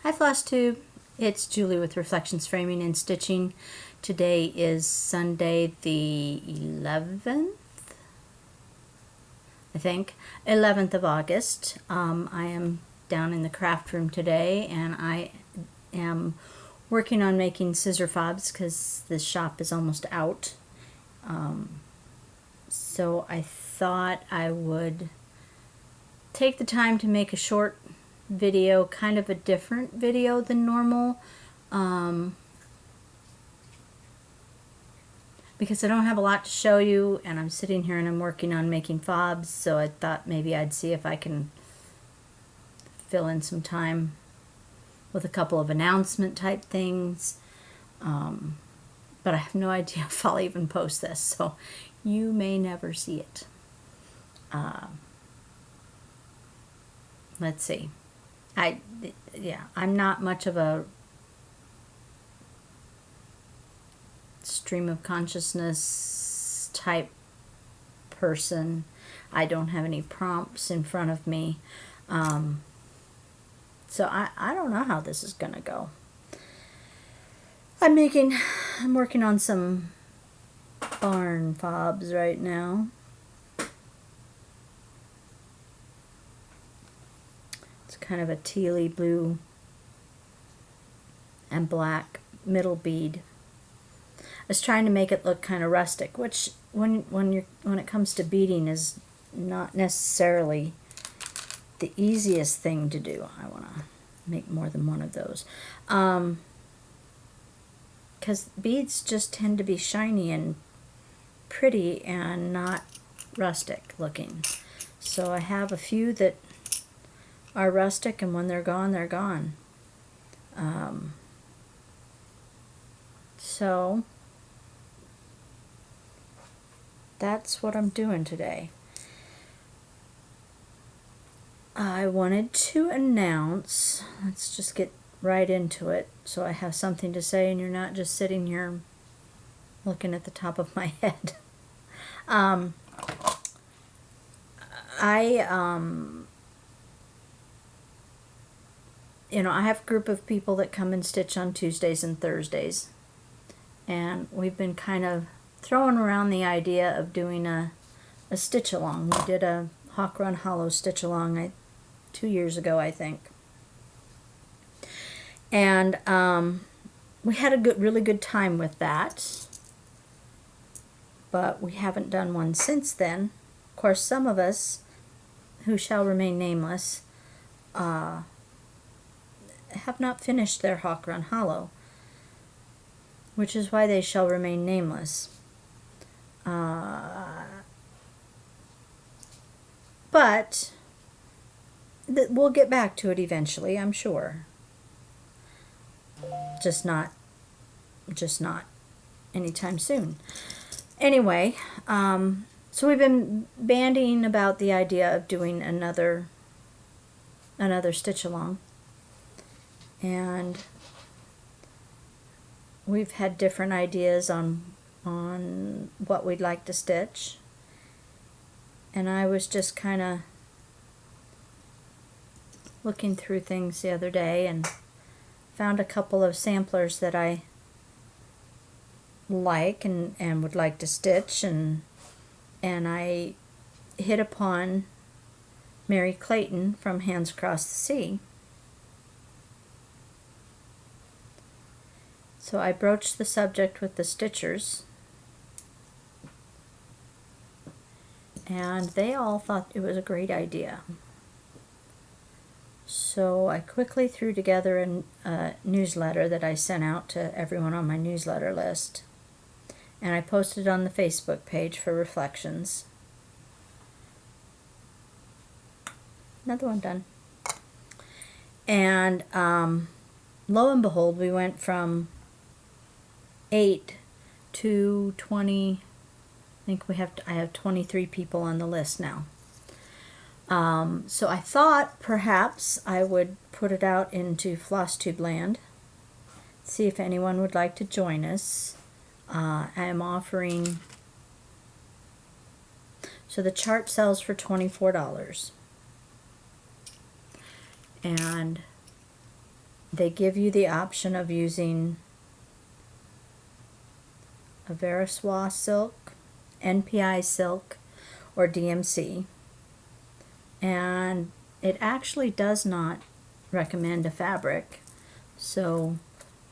Hi Floss Tube, it's Julie with Reflections Framing and Stitching. Today is Sunday the 11th, I think, 11th of August. I am down in the craft room today and I am working on making scissor fobs because the shop is almost out. So I thought I would take the time to make a short video, kind of a different video than normal, because I don't have a lot to show you and I'm sitting here and I'm working on making fobs, so I thought maybe I'd see if I can fill in some time with a couple of announcement type things, but I have no idea if I'll even post this, so you may never see it. Let's see. I'm not much of a stream of consciousness type person. I don't have any prompts in front of me. So I don't know how this is gonna go. I'm working on some barn fobs right now. Kind of a tealy blue and black middle bead. I was trying to make it look kind of rustic, which when it comes to beading is not necessarily the easiest thing to do. I want to make more than one of those, because beads just tend to be shiny and pretty and not rustic looking. So I have a few that are rustic, and when they're gone, they're gone. So that's what I'm doing today. I wanted to announce, let's just get right into it so I have something to say and you're not just sitting here looking at the top of my head. I have a group of people that come and stitch on Tuesdays and Thursdays, and we've been kind of throwing around the idea of doing a stitch along. We did a Hawk Run Hollow stitch along 2 years ago, I think, and we had a really good time with that, but we haven't done one since then. Of course, some of us who shall remain nameless have not finished their Hawk Run Hollow, which is why they shall remain nameless. But we'll get back to it eventually, I'm sure. Just not anytime soon. Anyway, so we've been bandying about the idea of doing another stitch along. And we've had different ideas on what we'd like to stitch. And I was just kind of looking through things the other day and found a couple of samplers that I like and would like to stitch, and I hit upon Mary Clayton from Hands Across the Sea. So I broached the subject with the stitchers, and they all thought it was a great idea. So I quickly threw together a newsletter that I sent out to everyone on my newsletter list, and I posted it on the Facebook page for Reflections. Another one done. And lo and behold, we went from 8 to 20. I think I have 23 people on the list now. So I thought perhaps I would put it out into Floss Tube land, see if anyone would like to join us. I am offering, so the chart sells for $24, and they give you the option of using a Veriswa silk, NPI silk, or DMC. And it actually does not recommend a fabric, so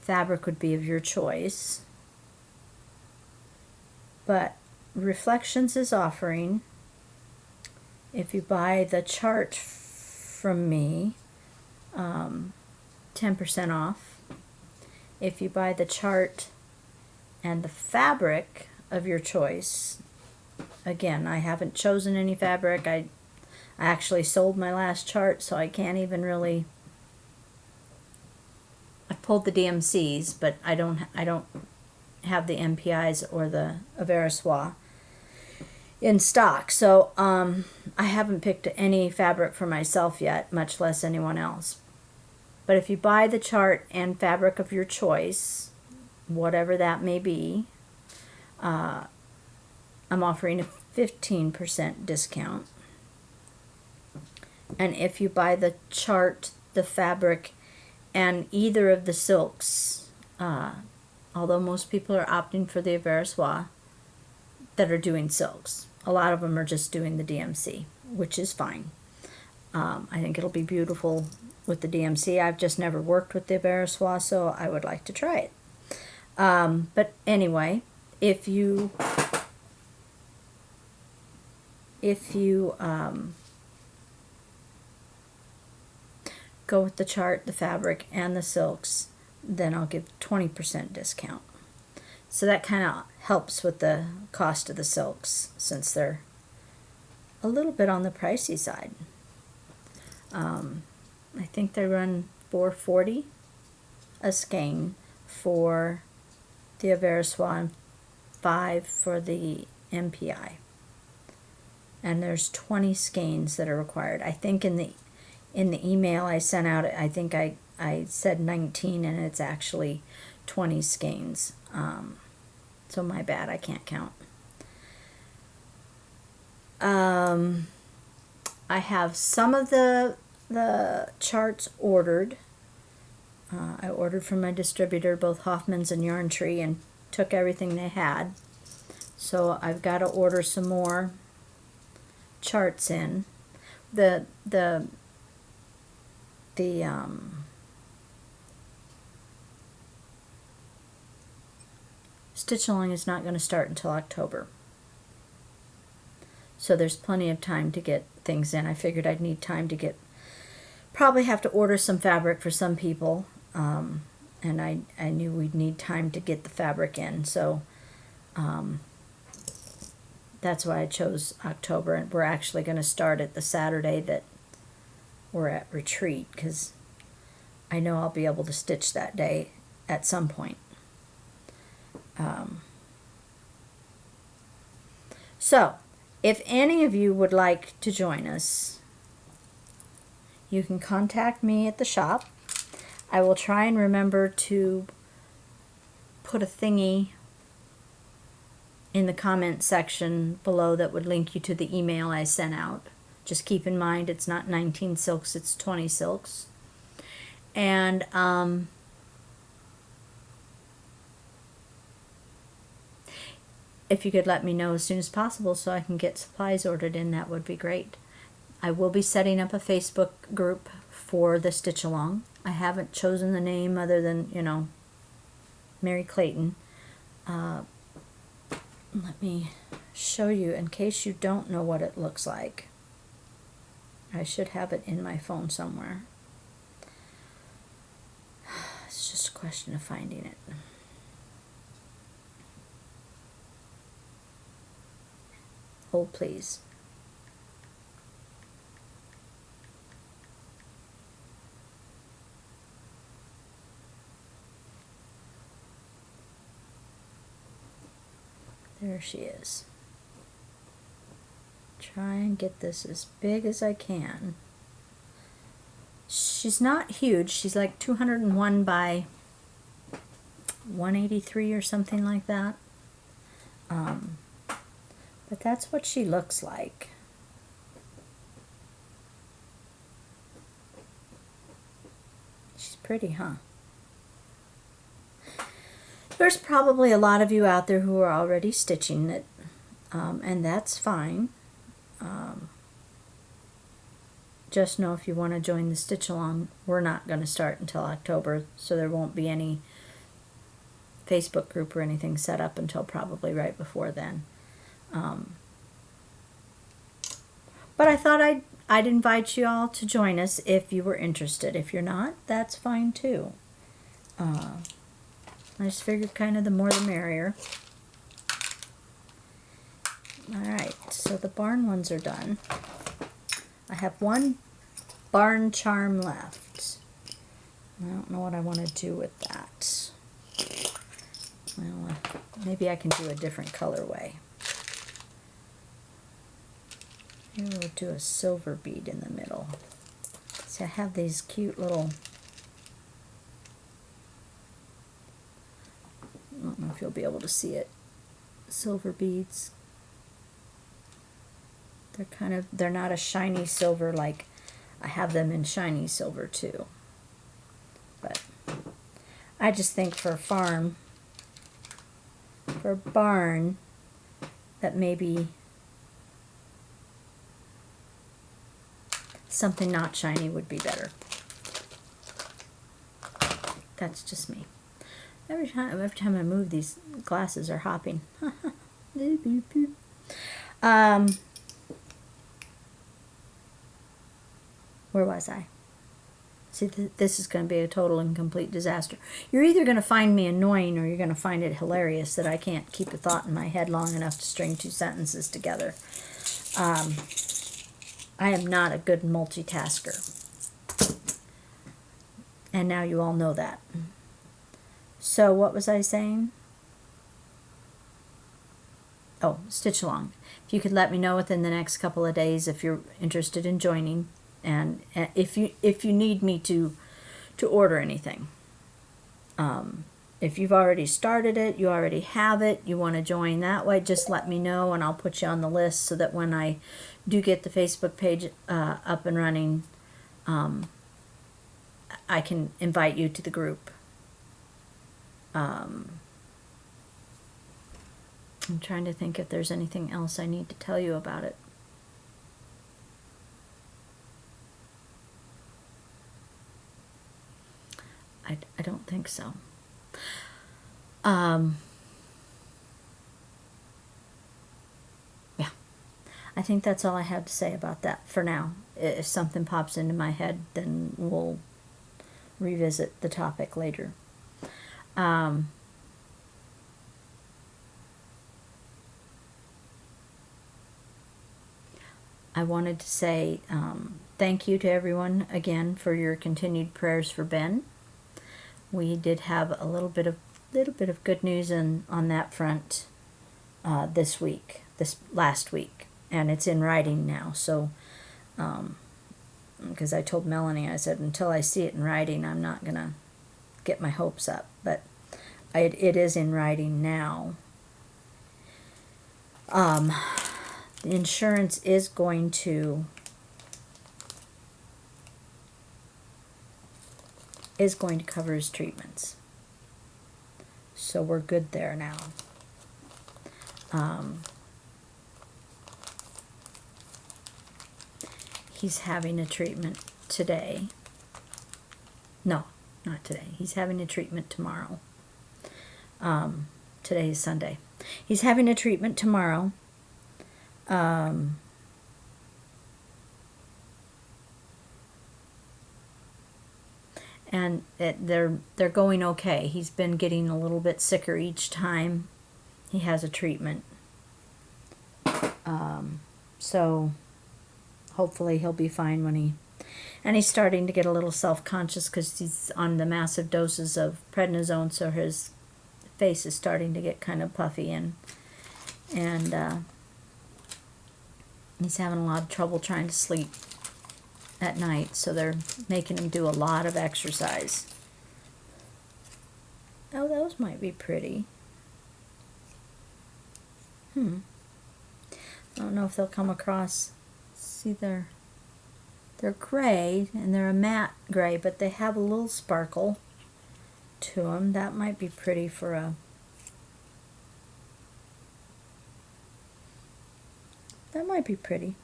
fabric would be of your choice. But Reflections is offering, if you buy the chart from me, 10% off. If you buy the chart and the fabric of your choice, again, I haven't chosen any fabric. I actually sold my last chart, so I can't even really. I pulled the DMCs, but I don't have the MPIs or the Veriswa in stock. So I haven't picked any fabric for myself yet, much less anyone else. But if you buy the chart and fabric of your choice, whatever that may be, I'm offering a 15% discount. And if you buy the chart, the fabric, and either of the silks, although most people are opting for the Veriswa that are doing silks, a lot of them are just doing the DMC, which is fine. I think it'll be beautiful with the DMC. I've just never worked with the Veriswa, so I would like to try it. But anyway, if you go with the chart, the fabric, and the silks, then I'll give 20% discount. So that kind of helps with the cost of the silks, since they're a little bit on the pricey side. I think they run $4.40 a skein for the Veriswa and $5 for the MPI. And there's 20 skeins that are required. I think in the email I sent out, I think I said 19, and it's actually 20 skeins. So my bad, I can't count. I have some of the charts ordered. I ordered from my distributor, both Hoffman's and Yarn Tree, and took everything they had. So I've got to order some more charts in. The stitch along is not going to start until October. So there's plenty of time to get things in. I figured I'd need time to probably have to order some fabric for some people. And I knew we'd need time to get the fabric in. So that's why I chose October. And we're actually going to start at the Saturday that we're at retreat, because I know I'll be able to stitch that day at some point. So, if any of you would like to join us, you can contact me at the shop. I will try and remember to put a thingy in the comment section below that would link you to the email I sent out. Just keep in mind it's not 19 silks, it's 20 silks. And if you could let me know as soon as possible so I can get supplies ordered in, that would be great. I will be setting up a Facebook group for the Stitch Along. I haven't chosen the name other than, Mary Clayton. Let me show you in case you don't know what it looks like. I should have it in my phone somewhere. It's just a question of finding it. Hold, please. There she is. Try and get this as big as I can. She's not huge. She's like 201 by 183 or something like that. But that's what she looks like. She's Pretty, huh? There's probably a lot of you out there who are already stitching it, and that's fine. Just know if you want to join the stitch along, we're not going to start until October, so there won't be any Facebook group or anything set up until probably right before then. But I thought I'd invite you all to join us if you were interested. If you're not, that's fine too. I just figured kind of the more the merrier. Alright, so the barn ones are done. I have one barn charm left. I don't know what I want to do with that. Well, maybe I can do a different colorway. Maybe we'll do a silver bead in the middle. See, I have these cute little, I don't know if you'll be able to see it, silver beads. They're not a shiny silver like I have them in shiny silver too. But I just think for a farm, for a barn, that maybe something not shiny would be better. That's just me. Every time I move, these glasses are hopping. Where was I? See, this is going to be a total and complete disaster. You're either going to find me annoying or you're going to find it hilarious that I can't keep a thought in my head long enough to string two sentences together. I am not a good multitasker. And now you all know that. So what was I saying? Oh, stitch along. If you could let me know within the next couple of days if you're interested in joining. And if you need me to order anything, if you've already started it, you already have it, you want to join that way, just let me know and I'll put you on the list so that when I do get the Facebook page up and running, I can invite you to the group. I'm trying to think if there's anything else I need to tell you about it. I don't think so. Yeah. I think that's all I have to say about that for now. If something pops into my head, then we'll revisit the topic later. I wanted to say thank you to everyone again for your continued prayers for Ben. We did have a little bit of good news on that front this last week, and it's in writing now. So, because I told Melanie, I said until I see it in writing, I'm not gonna get my hopes up. But it is in writing now. The insurance is going to cover his treatments. So we're good there now. He's having a treatment today. No, not today. He's having a treatment tomorrow. Today is Sunday. He's having a treatment tomorrow. And they're going okay. He's been getting a little bit sicker each time he has a treatment. So hopefully he'll be fine when he's starting to get a little self-conscious because he's on the massive doses of prednisone, so his face is starting to get kind of puffy and he's having a lot of trouble trying to sleep at night, so they're making him do a lot of exercise. Oh, those might be pretty. I don't know if they'll come across. See there. They're gray, and they're a matte gray, but they have a little sparkle to them. That might be pretty for a... That might be pretty.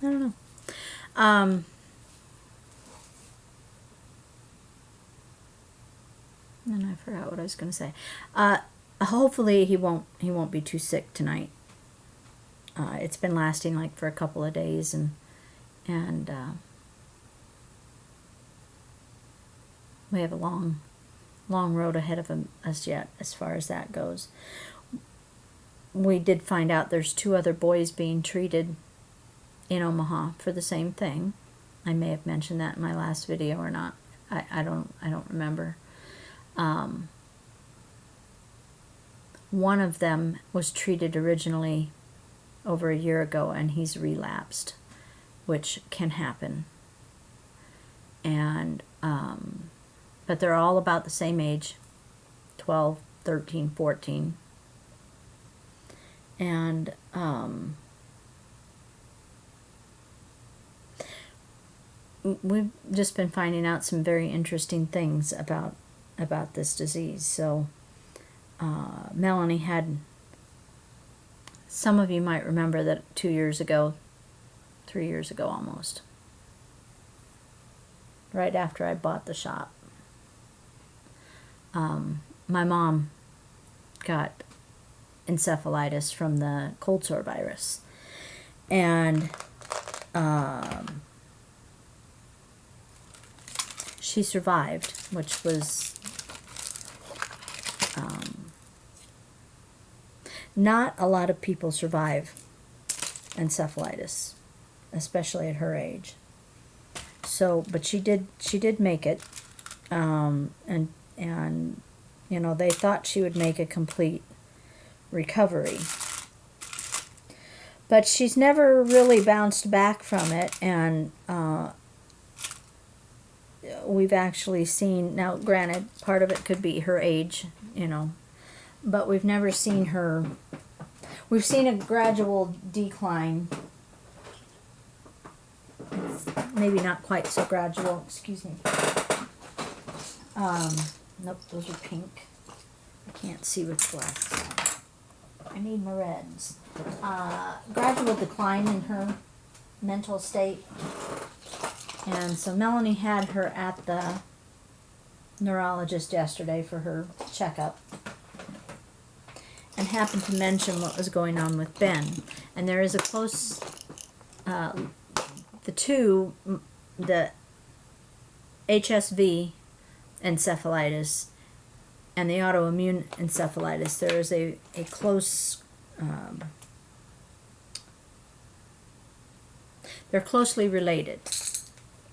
I don't know. And I forgot what I was going to say. Hopefully he won't be too sick tonight. It's been lasting like for a couple of days, and we have a long road ahead of us yet as far as that goes. We did find out there's 2 other boys being treated in Omaha for the same thing. I may have mentioned that in my last video or not. I don't remember. One of them was treated originally over a year ago, and he's relapsed, which can happen. And but they're all about the same age, 12, 13, 14. And we've just been finding out some very interesting things about this disease. So Melanie had, some of you might remember that 2 years ago, 3 years ago almost, right after I bought the shop, my mom got encephalitis from the cold sore virus, and she survived, which was not a lot of people survive encephalitis, especially at her age. So, but she did make it, and you know, they thought she would make a complete recovery, but she's never really bounced back from it. And we've actually seen, now granted, part of it could be her age, you know, but we've never seen her, we've seen a gradual decline. It's maybe not quite so gradual, excuse me. Nope, those are pink. I can't see with glasses on. I need my reds. Gradual decline in her mental state. And so Melanie had her at the neurologist yesterday for her checkup, and happened to mention what was going on with Ben. And there is a close, the HSV encephalitis and the autoimmune encephalitis, there is a close, they're closely related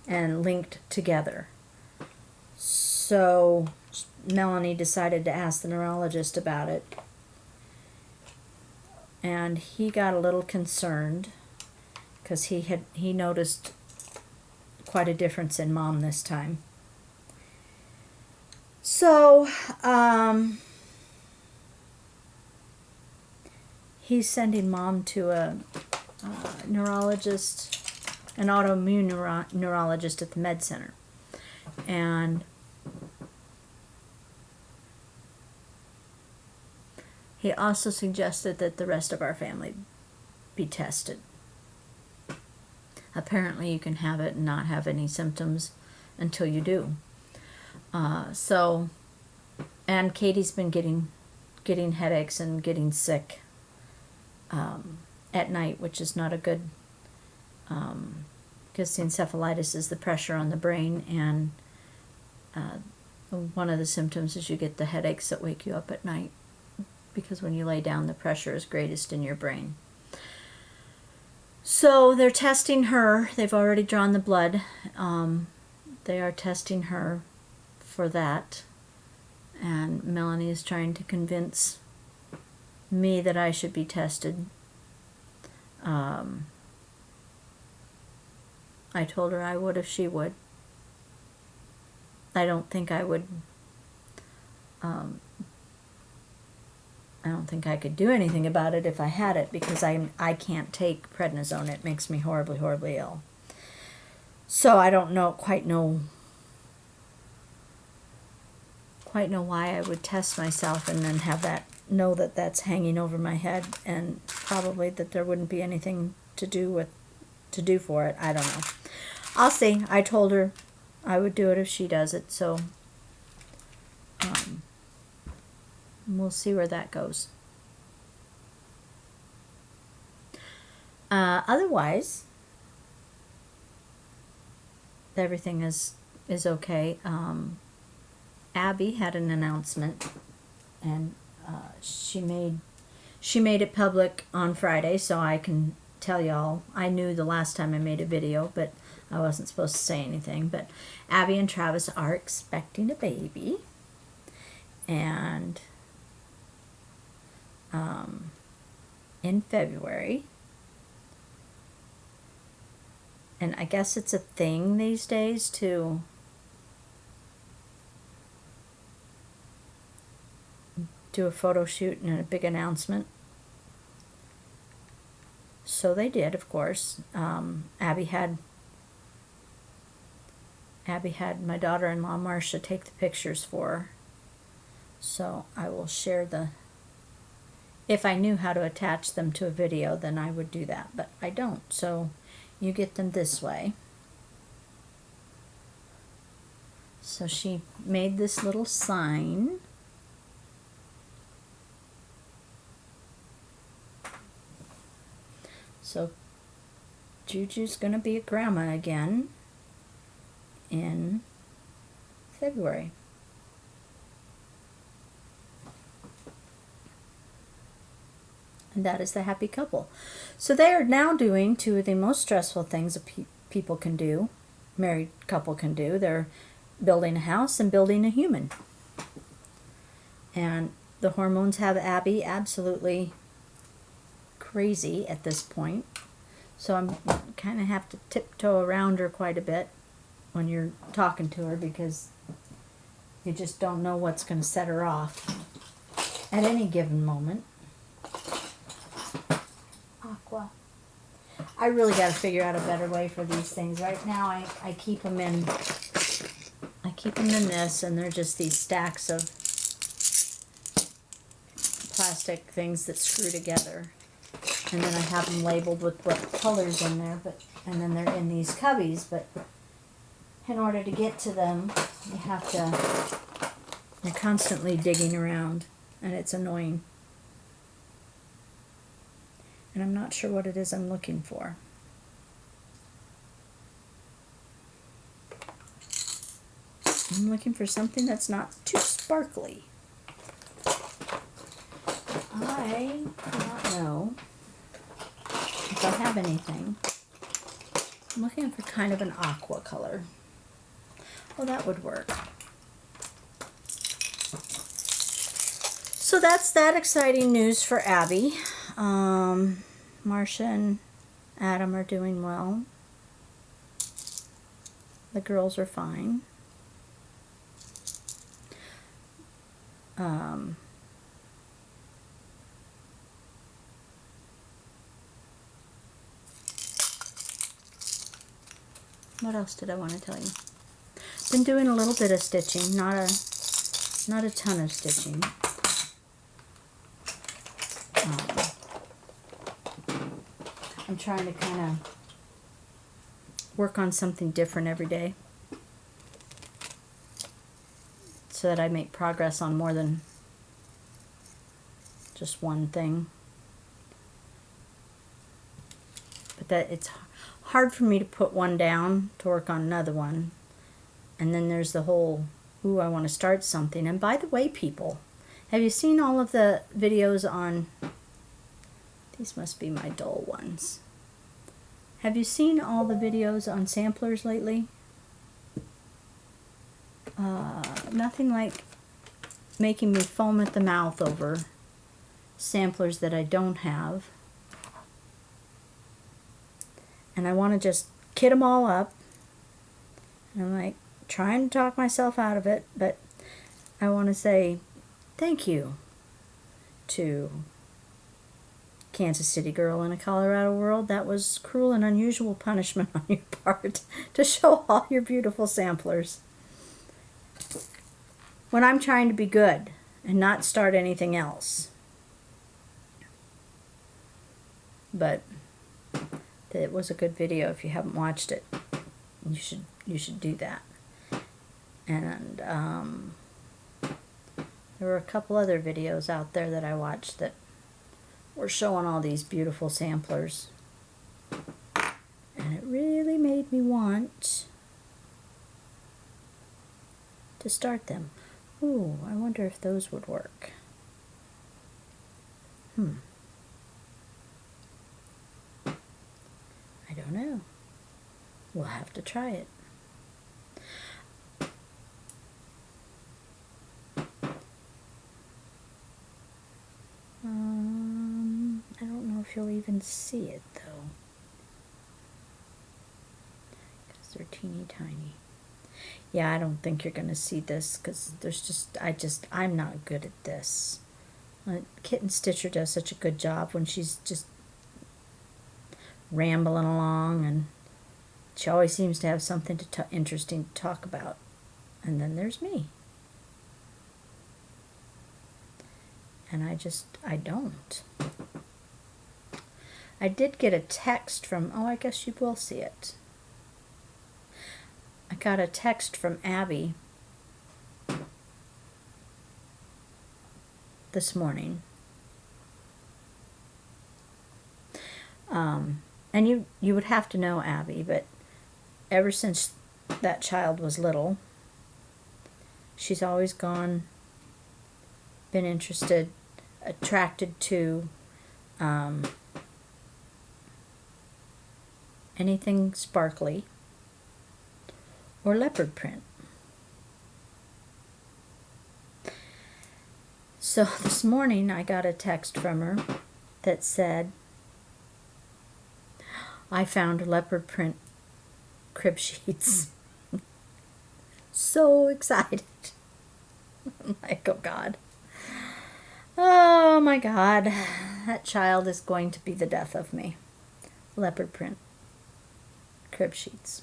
and linked together. So Melanie decided to ask the neurologist about it, and he got a little concerned because he noticed quite a difference in Mom this time. So he's sending Mom to a neurologist, an autoimmune neurologist at the med center. And he also suggested that the rest of our family be tested. Apparently you can have it and not have any symptoms until you do. And Katie's been getting headaches and getting sick at night, which is not a good, because the encephalitis is the pressure on the brain, and one of the symptoms is you get the headaches that wake you up at night, because when you lay down, the pressure is greatest in your brain. So they're testing her. They've already drawn the blood. They are testing her for that. And Melanie is trying to convince me that I should be tested. I told her I would if she would. I don't think I would. I I don't think I could do anything about it if I had it, because I can't take prednisone. It makes me horribly, horribly ill. So I don't quite know why I would test myself and then know that that's hanging over my head, and probably that there wouldn't be anything to do for it. I don't know. I'll see. I told her I would do it if she does it, so we'll see where that goes. Otherwise, everything is okay. Abby had an announcement, and she made it public on Friday, so I can tell y'all. I knew the last time I made a video, but I wasn't supposed to say anything. But Abby and Travis are expecting a baby, and in February. And I guess it's a thing these days to do a photo shoot and a big announcement. So they did, of course. Abby had my daughter-in-law Marcia take the pictures for her. So I will share if I knew how to attach them to a video, then I would do that, but I don't. So you get them this way. So she made this little sign. So Juju's going to be a grandma again in February. And that is the happy couple. So they are now doing two of the most stressful things people can do, married couple can do. They're building a house and building a human. And the hormones have Abby absolutely crazy at this point. So I'm kind of have to tiptoe around her quite a bit when you're talking to her, because you just don't know what's going to set her off at any given moment. Aqua. I really got to figure out a better way for these things. Right now I keep them in this, and they're just these stacks of plastic things that screw together. And then I have them labeled with what colors in there, and then they're in these cubbies, but in order to get to them, you're constantly digging around, and it's annoying. And I'm not sure what it is I'm looking for. I'm looking for something that's not too sparkly. I do not know if I have anything. I'm looking for kind of an aqua color. Oh, that would work. So that's that exciting news for Abby. Marcia and Adam are doing well. The girls are fine. What else did I want to tell you? Been doing a little bit of stitching, not a ton of stitching. I'm trying to kind of work on something different every day, so that I make progress on more than just one thing. But that it's hard for me to put one down to work on another one. And then there's the whole, ooh, I want to start something. And by the way, people, have you seen all of the videos on, these must be my dull ones. Have you seen all the videos on samplers lately? Nothing like making me foam at the mouth over samplers that I don't have. And I want to just kit them all up. And I'm like trying to talk myself out of it, but I want to say thank you to Kansas City Girl in a Colorado World, that was cruel and unusual punishment on your part to show all your beautiful samplers. When I'm trying to be good and not start anything else. But it was a good video. If you haven't watched it, you should do that. And there were a couple other videos out there that I watched that were showing all these beautiful samplers, and it really made me want to start them. Ooh, I wonder if those would work. I don't know. We'll have to try it. I don't know if you'll even see it though, because they're teeny tiny. Yeah, I don't think you're going to see this because I'm not good at this. Kitten Stitcher does such a good job when she's just rambling along, and she always seems to have something interesting to talk about. And then there's me. And I don't. I did get a text from, I guess you will see it. I got a text from Abby this morning. And you would have to know Abby, but ever since that child was little, she's always been interested, attracted to anything sparkly or leopard print. So this morning I got a text from her that said, I found leopard print crib sheets. So excited. I'm like, oh God. Oh my God. That child is going to be the death of me. Leopard print crib sheets.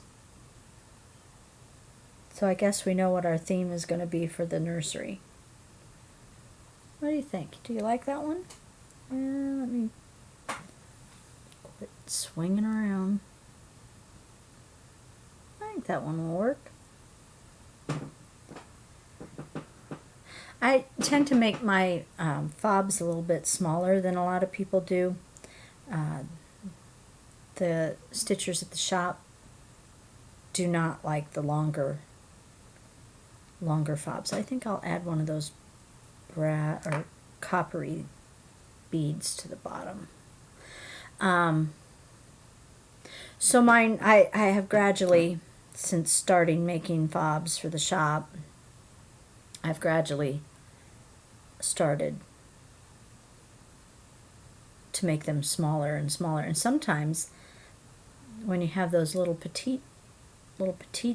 So I guess we know what our theme is going to be for the nursery. What do you think? Do you like that one? Let me quit swinging around. I think that one will work. I tend to make my fobs a little bit smaller than a lot of people do. The stitchers at the shop do not like the longer fobs. I think I'll add one of those or coppery beads to the bottom. So mine, I have gradually, since starting making fobs for the shop, I've gradually started to make them smaller and smaller. And sometimes when you have those little petite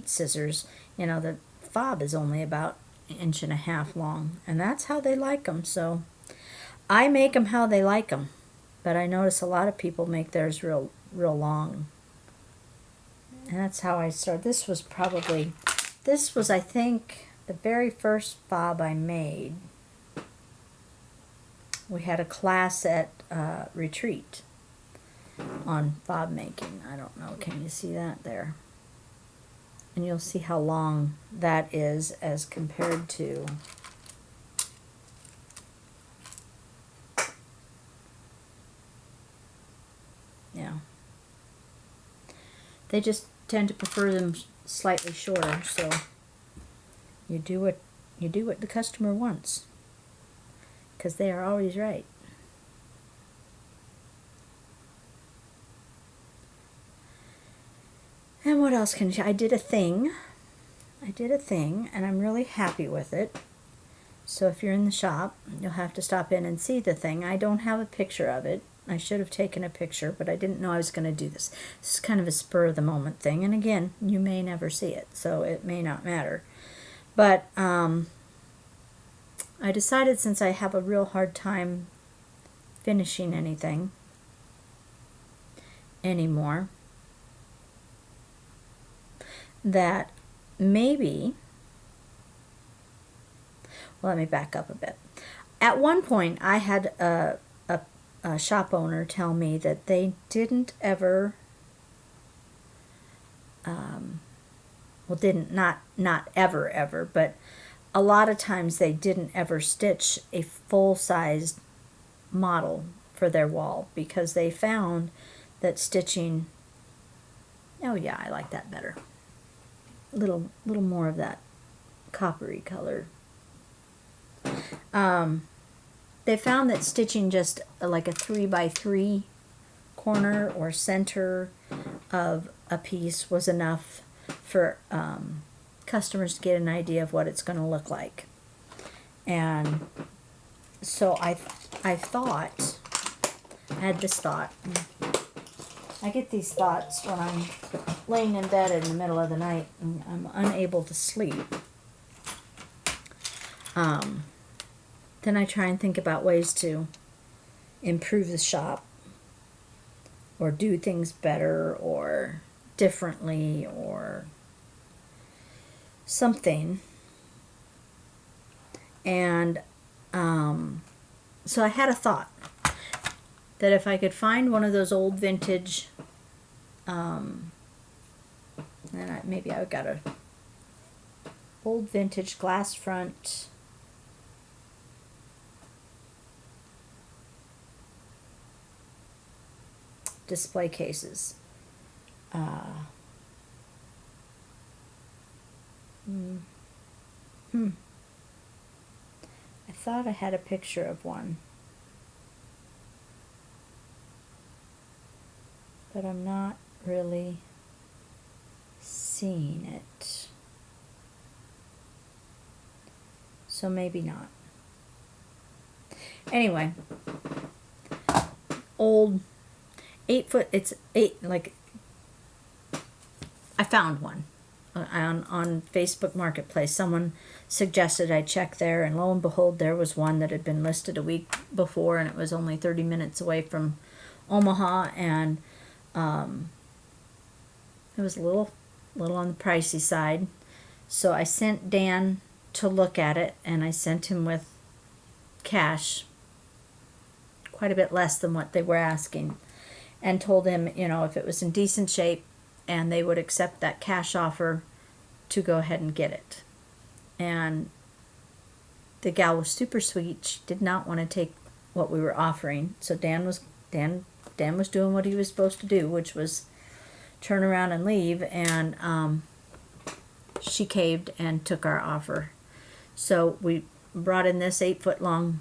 scissors, you know, the fob is only about 1.5 inches long, and that's how they like them. So I make them how they like them, but I notice a lot of people make theirs real long, and that's how I started. This was I think the very first fob I made. We had a class at retreat on fob making. I don't know, can you see that there? And you'll see how long that is as compared to they just tend to prefer them slightly shorter, so you do what the customer wants, because they are always right. And what else can I did a thing, and I'm really happy with it. So if you're in the shop, you'll have to stop in and see the thing. I don't have a picture of it. I should have taken a picture, but I didn't know I was going to do this. This is kind of a spur of the moment thing, and again, you may never see it, so it may not matter. But I decided, since I have a real hard time finishing anything anymore, that maybe, well, let me back up a bit. At one point, I had a shop owner tell me that they didn't ever, not ever, but a lot of times they didn't ever stitch a full-sized model for their wall because they found that stitching, oh yeah, I like that better. Little more of that coppery color. They found that stitching just like a 3x3 corner or center of a piece was enough for customers to get an idea of what it's going to look like. And so I thought, I had this thought. I get these thoughts when I'm laying in bed in the middle of the night and I'm unable to sleep. Then I try and think about ways to improve the shop or do things better or differently or something. And so I had a thought that if I could find one of those old vintage, maybe I got a old vintage glass front display cases. I thought I had a picture of one, but I'm not really seeing it. So maybe not. Anyway, old 8-foot, it's I found one on Facebook Marketplace. Someone suggested I check there, and lo and behold, there was one that had been listed a week before, and it was only 30 minutes away from Omaha, and it was a little on the pricey side. So I sent Dan to look at it, and I sent him with cash, quite a bit less than what they were asking, and told him, if it was in decent shape and they would accept that cash offer, to go ahead and get it. And the gal was super sweet. She did not want to take what we were offering. So Dan was doing what he was supposed to do, which was turn around and leave, and she caved and took our offer. So we brought in this 8-foot long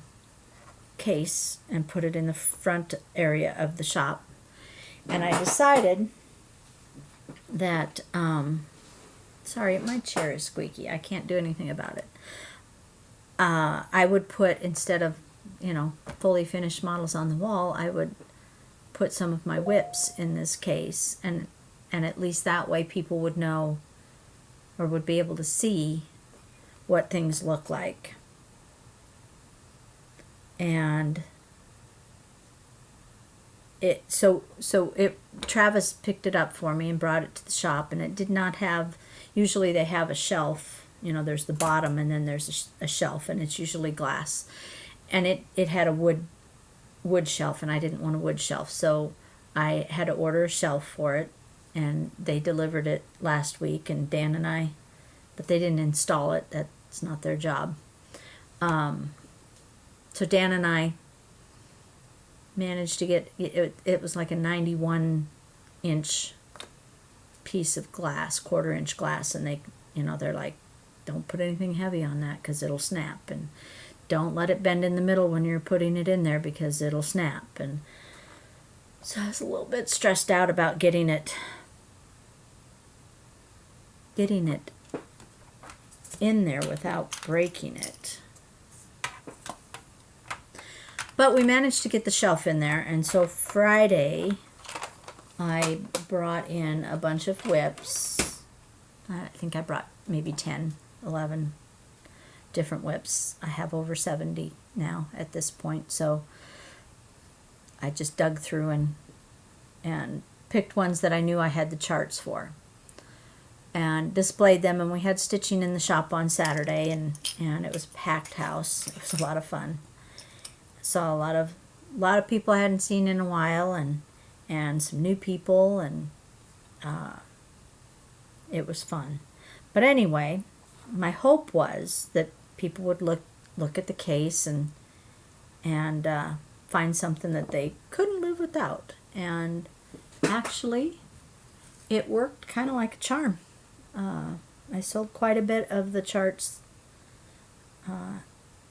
case and put it in the front area of the shop. And I decided that, sorry, my chair is squeaky. I can't do anything about it. I would put, instead of, fully finished models on the wall, I would put some of my whips in this case. And at least that way people would know, or would be able to see what things look like. And Travis picked it up for me and brought it to the shop, and it did not have, usually they have a shelf, there's the bottom and then there's a shelf, and it's usually glass, and it had a wood shelf, and I didn't want a wood shelf, so I had to order a shelf for it, and they delivered it last week, and Dan and I, but they didn't install it, that's not their job. So Dan and I managed to get it was like a 91-inch piece of glass, quarter-inch glass, and they're like, don't put anything heavy on that because it'll snap, and don't let it bend in the middle when you're putting it in there because it'll snap. And so I was a little bit stressed out about getting it in there without breaking it. But we managed to get the shelf in there, and so Friday I brought in a bunch of whips. I think I brought maybe 10, 11 different whips. I have over 70 now at this point, so I just dug through and picked ones that I knew I had the charts for, and displayed them. And we had stitching in the shop on Saturday, and it was a packed house. It was a lot of fun. Saw a lot of people I hadn't seen in a while, and some new people, and it was fun. But anyway, my hope was that people would look at the case and find something that they couldn't live without. And actually, it worked kind of like a charm. I sold quite a bit of the charts,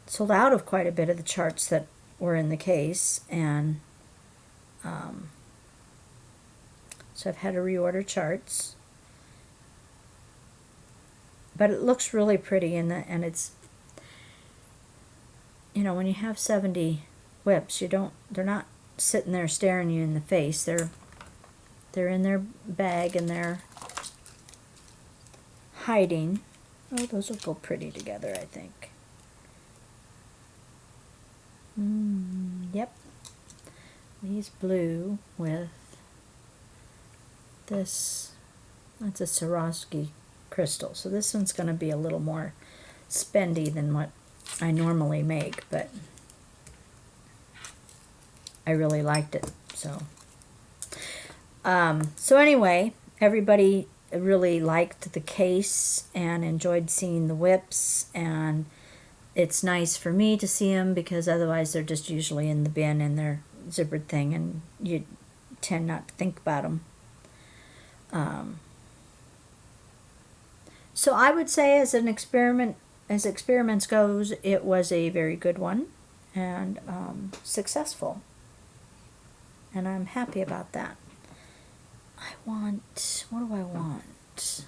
sold out of quite a bit of the charts that were in the case, and so I've had to reorder charts. But it looks really pretty, and it's, you know, when you have 70 whips, they're not sitting there staring you in the face. They're in their bag and they're hiding. Oh, those will go pretty together, I think. Yep. These blue with this, that's a Swarovski crystal. So this one's going to be a little more spendy than what I normally make, but I really liked it. So anyway, everybody really liked the case and enjoyed seeing the whips, and it's nice for me to see them because otherwise they're just usually in the bin in their zippered thing, and you tend not to think about them. So I would say, as an experiment, as experiments goes, it was a very good one, and successful, and I'm happy about that. What do I want?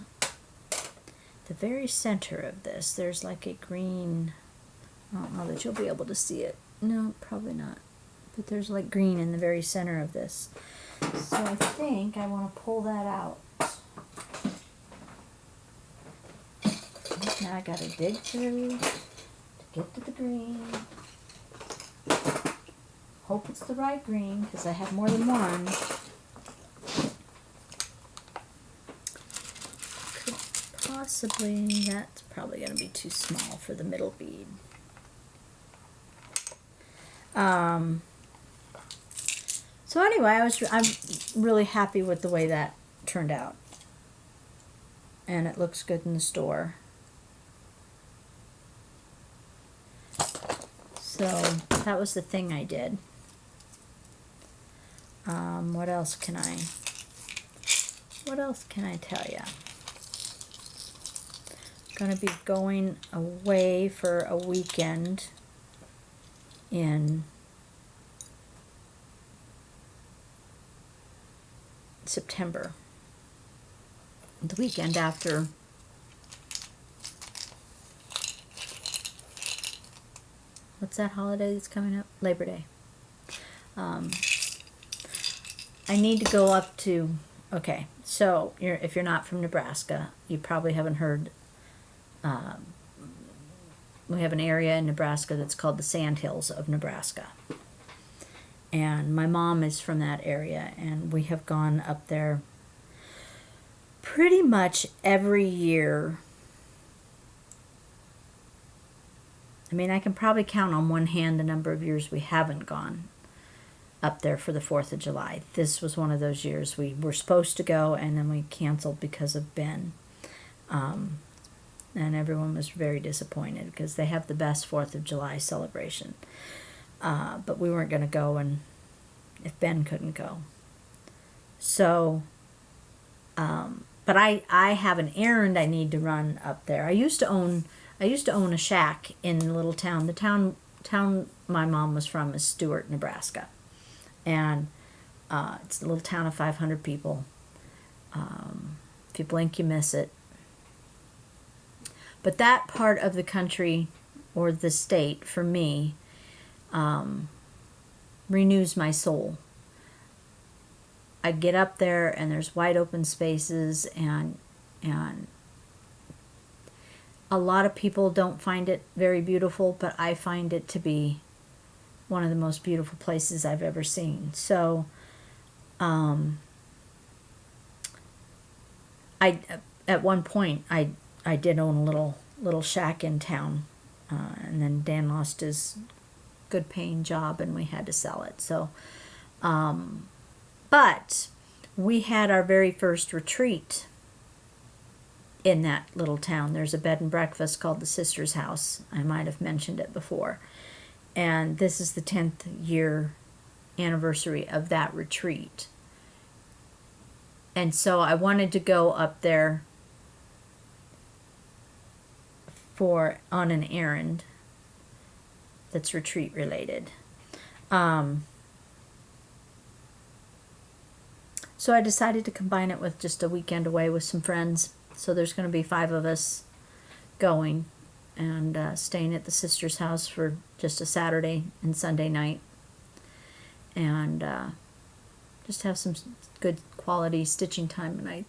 The very center of this, there's like a green, I don't know that you'll be able to see it. No, probably not. But there's like green in the very center of this. So I think I want to pull that out. Now I gotta dig through to get to the green. Hope it's the right green, because I have more than one. Could possibly, that's probably gonna be too small for the middle bead. So anyway, I'm really happy with the way that turned out, and it looks good in the store. So that was the thing I did. What else can I tell you? Gonna be going away for a weekend in September. The weekend after what's that holiday that's coming up? Labor Day. I need to go up to, okay, so if you're not from Nebraska, you probably haven't heard, we have an area in Nebraska that's called the Sandhills of Nebraska. And my mom is from that area, and we have gone up there pretty much every year. I mean, I can probably count on one hand the number of years we haven't gone up there for the 4th of July. This was one of those years we were supposed to go, and then we canceled because of Ben. And everyone was very disappointed because they have the best 4th of July celebration. But we weren't going to go, and if Ben couldn't go. So, but I have an errand I need to run up there. I used to own a shack in a little town. The town my mom was from is Stewart, Nebraska. And it's a little town of 500 people. If you blink, you miss it. But that part of the country, or the state, for me, renews my soul. I get up there and there's wide open spaces, and a lot of people don't find it very beautiful, but I find it to be one of the most beautiful places I've ever seen. So I at one point I did own a little shack in town, and then Dan lost his good paying job and we had to sell it. So but we had our very first retreat in that little town. There's a bed and breakfast called the Sister's House. I might have mentioned it before. And this is the 10th year anniversary of that retreat. And so I wanted to go up there on an errand that's retreat related. So I decided to combine it with just a weekend away with some friends. So there's going to be 5 of us going and staying at the sister's house for just a Saturday and Sunday night. And just have some good quality stitching time. And I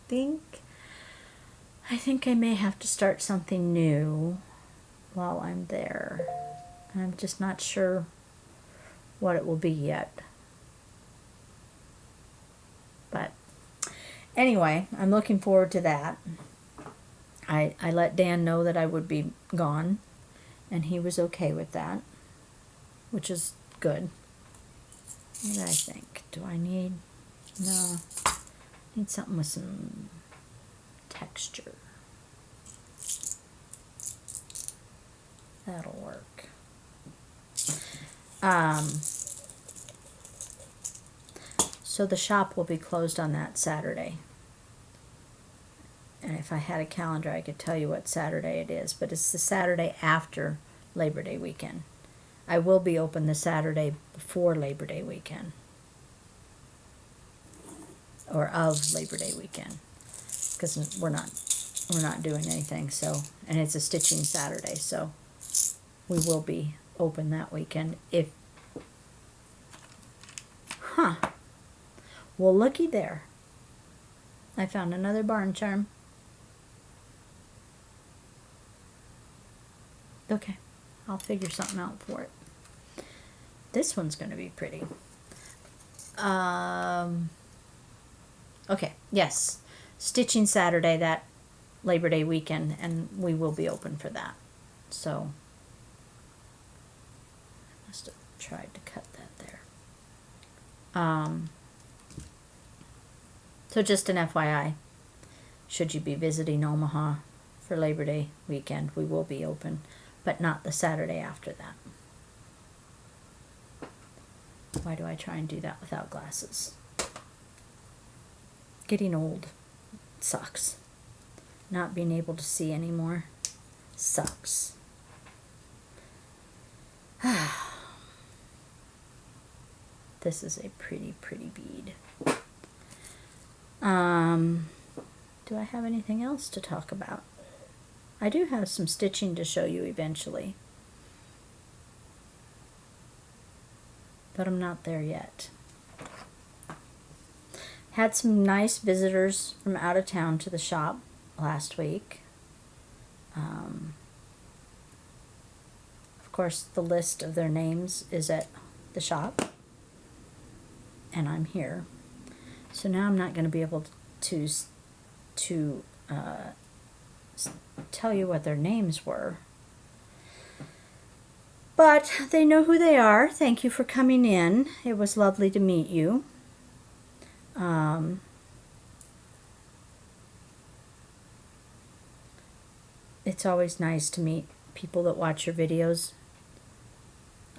think I may have to start something new while I'm there. I'm just not sure what it will be yet. But anyway, I'm looking forward to that. I let Dan know that I would be gone, and he was okay with that, which is good. What do I think? Do I need... No. I need something with some texture. That'll work. So the shop will be closed on that Saturday. And if I had a calendar, I could tell you what Saturday it is. But it's the Saturday after Labor Day weekend. I will be open the Saturday before Labor Day weekend. Or of Labor Day weekend. Because we're not doing anything. So, and it's a stitching Saturday. So we will be open that weekend. Well, looky there. I found another barn charm. Okay, I'll figure something out for it. This one's going to be pretty. Okay, yes. Stitching Saturday, that Labor Day weekend, and we will be open for that. So, I must have tried to cut that there. So just an FYI, should you be visiting Omaha for Labor Day weekend, we will be open, but not the Saturday after that. Why do I try and do that without glasses? Getting old sucks. Not being able to see anymore sucks. This is a pretty bead. Do I have anything else to talk about? I do have some stitching to show you eventually. But I'm not there yet. Had some nice visitors from out of town to the shop last week. Of course, the list of their names is at the shop. And I'm here. So now I'm not going to be able to tell you what their names were. But they know who they are. Thank you for coming in. It was lovely to meet you. It's always nice to meet people that watch your videos.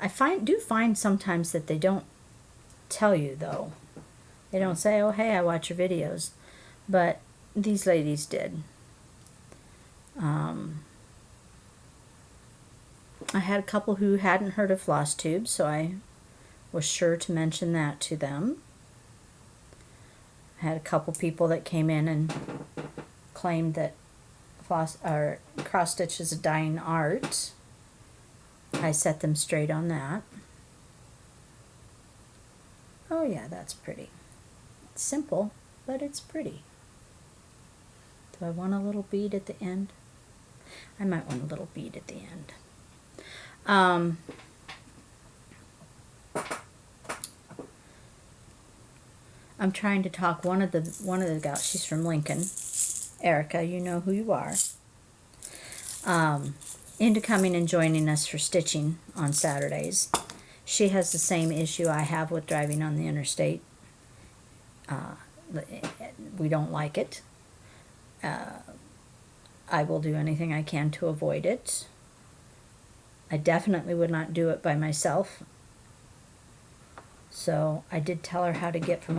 I do find sometimes that they don't tell you, though. They don't say, oh, hey, I watch your videos. But these ladies did. I had a couple who hadn't heard of Floss tubes, so I was sure to mention that to them. I had a couple people that came in and claimed that floss or cross stitch is a dying art. I set them straight on that. Oh yeah, that's pretty. It's simple, but it's pretty. Do I want a little bead at the end? I might want a little bead at the end. I'm trying to talk one of the gals. She's from Lincoln. Erica, you know who you are. Into coming and joining us for stitching on Saturdays. She has the same issue I have with driving on the interstate. We don't like it. I will do anything I can to avoid it. I definitely would not do it by myself. So I did tell her how to get from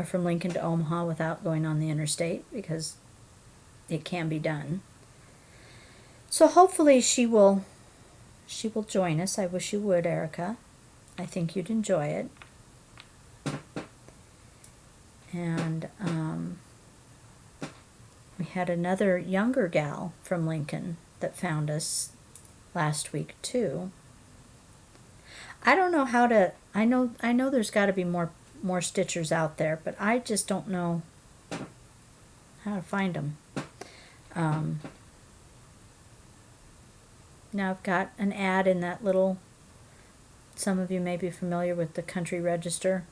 from Lincoln to Omaha without going on the interstate, because it can be done. So hopefully she will join us. I wish you would, Erica. I think you'd enjoy it. And we had another younger gal from Lincoln that found us last week too. I don't know how to. I know there's got to be more stitchers out there, but I just don't know how to find them. Now I've got an ad in that little. Some of you may be familiar with the Country Register.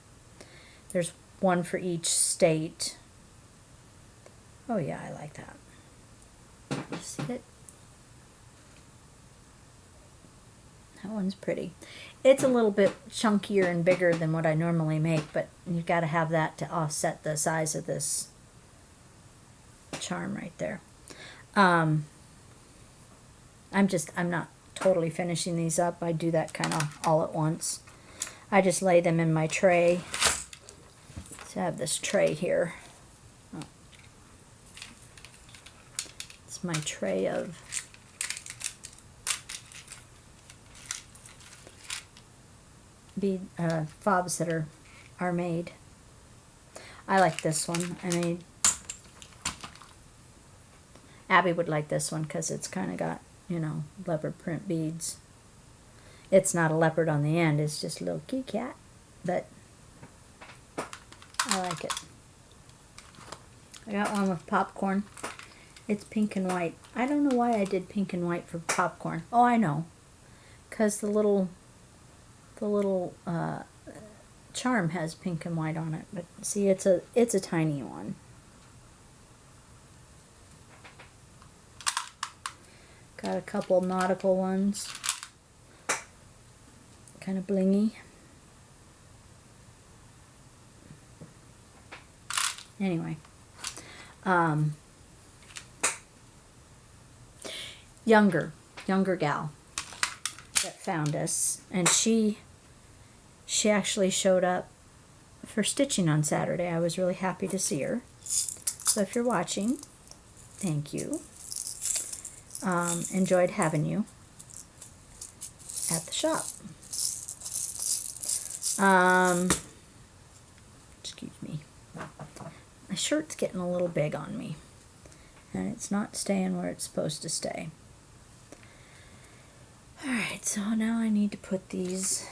There's one for each state. Oh yeah, I like that. You see it? That one's pretty. It's a little bit chunkier and bigger than what I normally make, but you've got to have that to offset the size of this charm right there. I'm not totally finishing these up. I do that kind of all at once. I just lay them in my tray. So I have this tray here. It's my tray of fobs that are made. I like this one. I made. Abby would like this one because it's kind of got, leopard print beads. It's not a leopard on the end, it's just a little kitty cat, but I like it. I got one with popcorn. It's pink and white. I don't know why I did pink and white for popcorn. Oh, I know. Because the little charm has pink and white on it. But see, it's a tiny one. Got a couple nautical ones. Kind of blingy. Anyway. Younger gal that found us, and she actually showed up for stitching on Saturday. I was really happy to see her. So if you're watching, thank you. Enjoyed having you at the shop. Excuse me. My shirt's getting a little big on me, and it's not staying where it's supposed to stay. Alright, so now I need to put these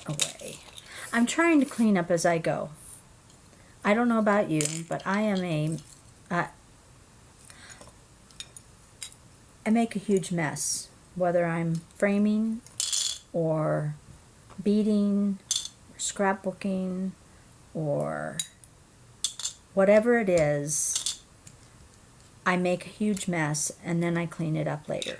away. I'm trying to clean up as I go. I don't know about you, but I make a huge mess, whether I'm framing or beading or scrapbooking or whatever it is. I make a huge mess and then I clean it up later.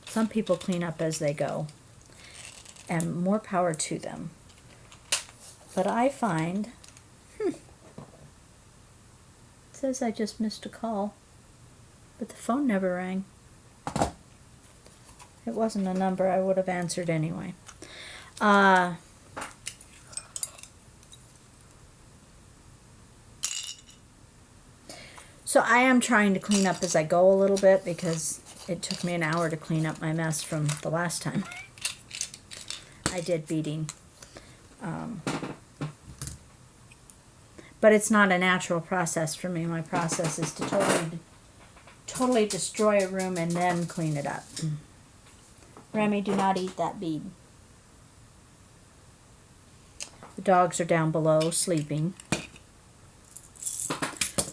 Some people clean up as they go, and more power to them. But I find, it says I just missed a call, but the phone never rang. It wasn't a number I would have answered anyway. So I am trying to clean up as I go a little bit, because it took me an hour to clean up my mess from the last time I did beading. But it's not a natural process for me. My process is to totally destroy a room and then clean it up. Remy, do not eat that bead. The dogs are down below sleeping.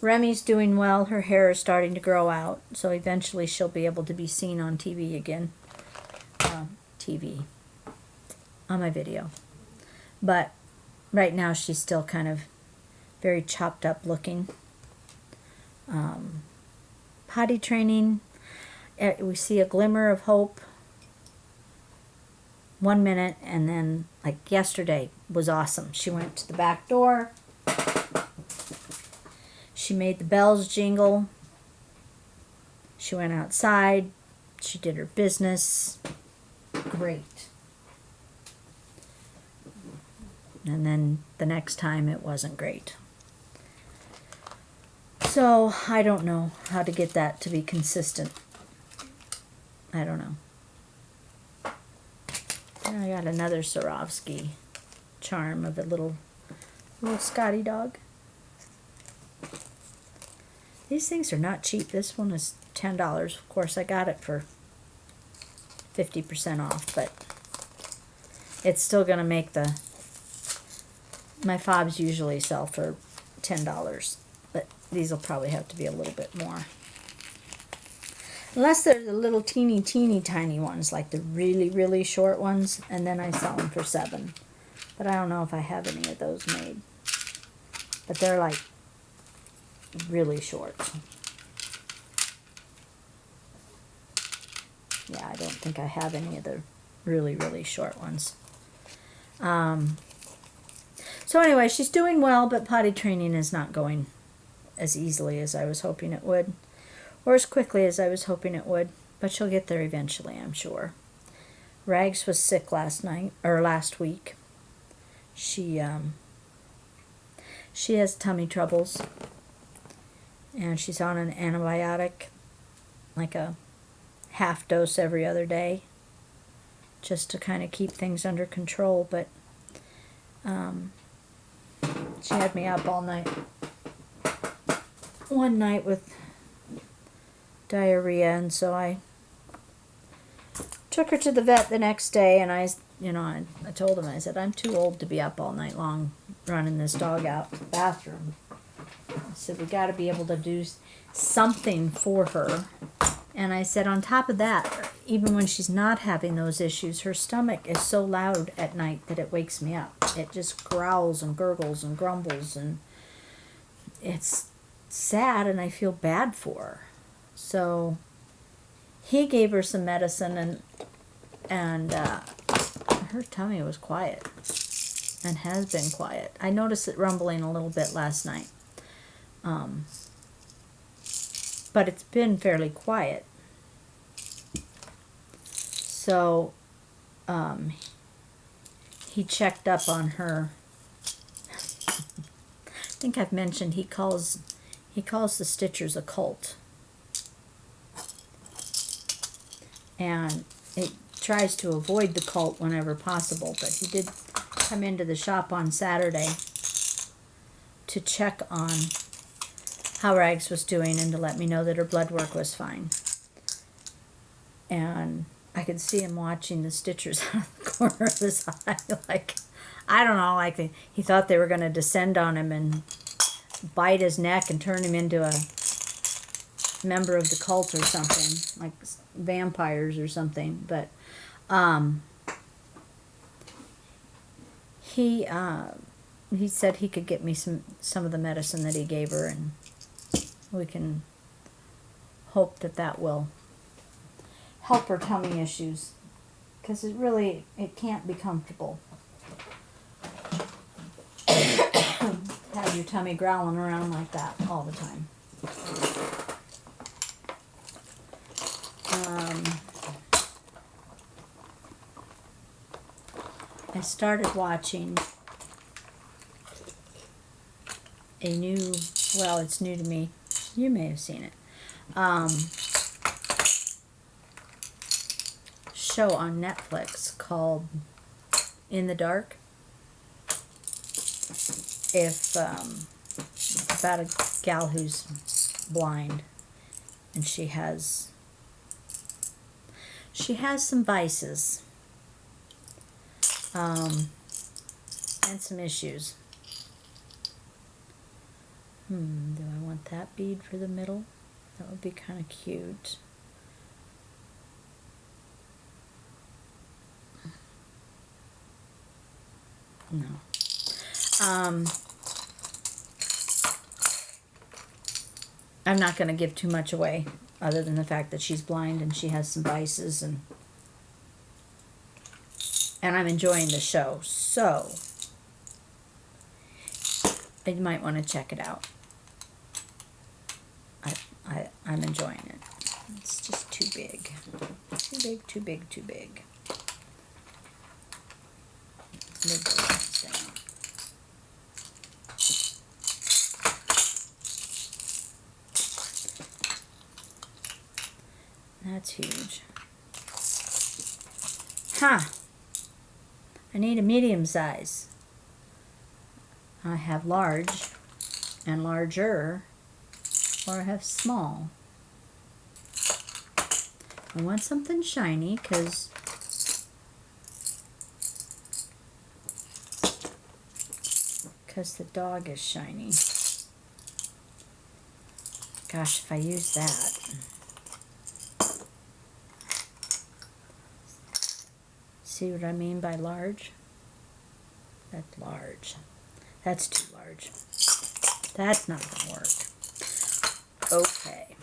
Remy's doing well. Her hair is starting to grow out, so eventually she'll be able to be seen on TV again. On my video. But right now she's still kind of very chopped up looking. Potty training, we see a glimmer of hope 1 minute, and then like yesterday was awesome. She went to the back door. She made the bells jingle. She went outside. She did her business. Great. And then the next time it wasn't great. So I don't know how to get that to be consistent. I don't know. I got another Swarovski charm of a little Scotty dog. These things are not cheap. This one is $10. Of course, I got it for 50% off, but it's still going to make my fobs usually sell for $10, but these will probably have to be a little bit more. Unless they're the little teeny tiny ones, like the really, really short ones, and then I sell them for $7. But I don't know if I have any of those made. But they're like really short. Yeah, I don't think I have any of the really, really short ones. So anyway, she's doing well, but potty training is not going as easily as I was hoping it would, or as quickly as I was hoping it would, but she'll get there eventually, I'm sure. Rags was sick last week. She has tummy troubles, and she's on an antibiotic, like a half dose every other day, just to kind of keep things under control, but she had me up all night. One night with diarrhea, and so I took her to the vet the next day, and I told him, I said, I'm too old to be up all night long running this dog out to the bathroom. I said, we got to be able to do something for her. And I said, on top of that, even when she's not having those issues, her stomach is so loud at night that it wakes me up. It just growls and gurgles and grumbles, and it's sad, and I feel bad for her. So he gave her some medicine, and her tummy was quiet and has been quiet. I noticed it rumbling a little bit last night. But it's been fairly quiet. So he checked up on her. I think I've mentioned he calls the Stitchers a cult. And it tries to avoid the cult whenever possible, but he did come into the shop on Saturday to check on how Rags was doing and to let me know that her blood work was fine. And I could see him watching the Stitchers out of the corner of his eye, like, I don't know, like he thought they were going to descend on him and bite his neck and turn him into a member of the cult or something, like vampires or something. But he said he could get me some of the medicine that he gave her, and we can hope that will help her tummy issues, because it can't be comfortable. Have your tummy growling around like that all the time. I started watching a new, well, it's new to me. You may have seen it. Show on Netflix called In the Dark. About a gal who's blind, and she has some vices, and some issues. Do I want that bead for the middle? That would be kind of cute. No. I'm not going to give too much away, other than the fact that she's blind and she has some vices, and I'm enjoying the show. So you might want to check it out. I'm enjoying it. It's just too big. Too big, too big, too big. Move the lens down. That's huge. Huh. I need a medium size. I have large and larger, or I have small. I want something shiny because the dog is shiny. Gosh, if I use that. See what I mean by large? That's large. That's too large. That's not going to work. Okay.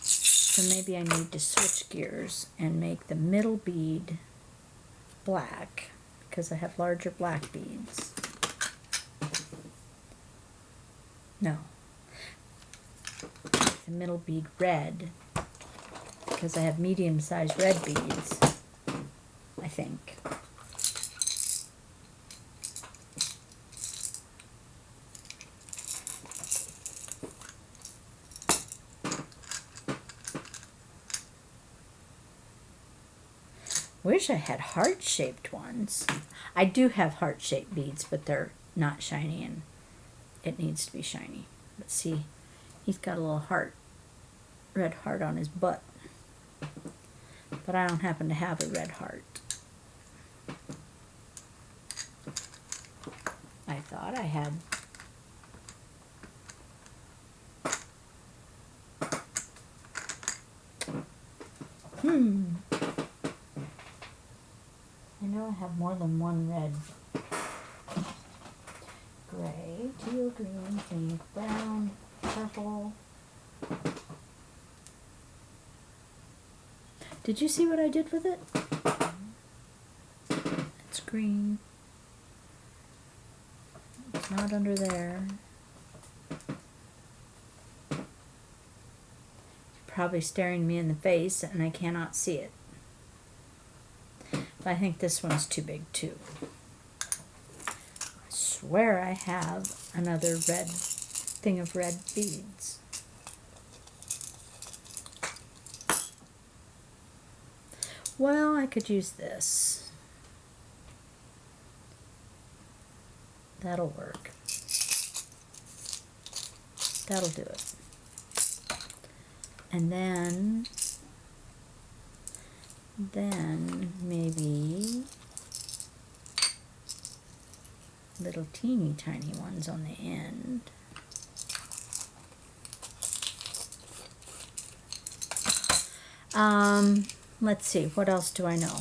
So maybe I need to switch gears and make the middle bead black, because I have larger black beads. No. The middle bead red, because I have medium-sized red beads, I think. Wish I had heart-shaped ones. I do have heart-shaped beads, but they're not shiny, and it needs to be shiny. But see, he's got a little heart, red heart on his butt. But I don't happen to have a red heart. I thought I had. I know I have more than one red. Gray, teal, green, pink, brown, purple. Did you see what I did with it? It's green. It's not under there. You're probably staring me in the face and I cannot see it. But I think this one's too big too. I swear I have another red thing of red beads. Well, I could use this. That'll work. That'll do it. And then maybe little teeny tiny ones on the end. Let's see, what else do I know?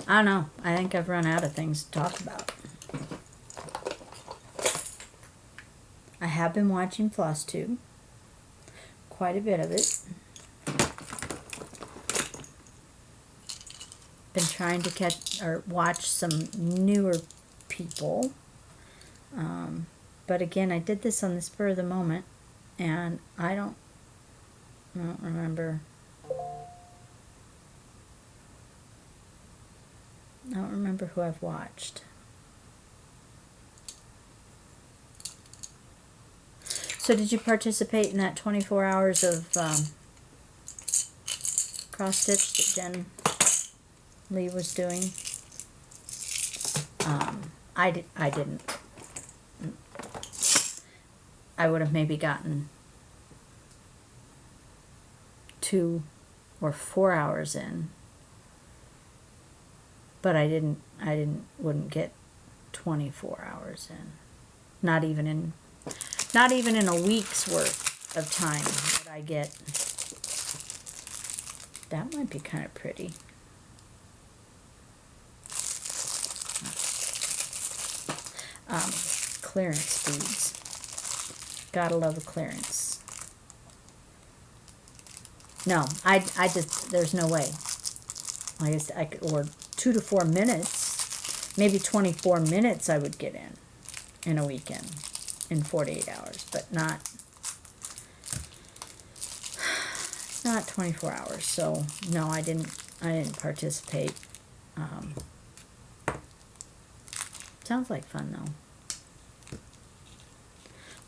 I don't know. I think I've run out of things to talk about. I have been watching Floss too. Quite a bit of it. Been trying to catch or watch some newer people. But again, I did this on the spur of the moment, and I don't remember. I don't remember who I've watched. So did you participate in that 24 hours of cross stitch that Jen Lee was doing? I didn't. I would have maybe gotten 2 or 4 hours in, but wouldn't get 24 hours in. Not even in a week's worth of time would I get. That might be kind of pretty. Clearance beads. Gotta love a clearance. No, I just, there's no way. I guess I could, or 2 to 4 minutes, maybe 24 minutes I would get in a weekend, in 48 hours, but not 24 hours. So no, I didn't participate. Sounds like fun though.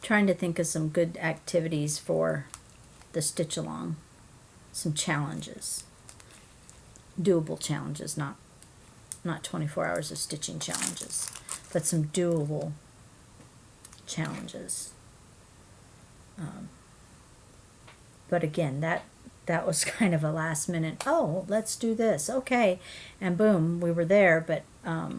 Trying to think of some good activities for the stitch along. Some challenges. Doable challenges, not 24 hours of stitching challenges, but some doable challenges. But again, that was kind of a last minute, oh, let's do this, okay, and boom, we were there, but I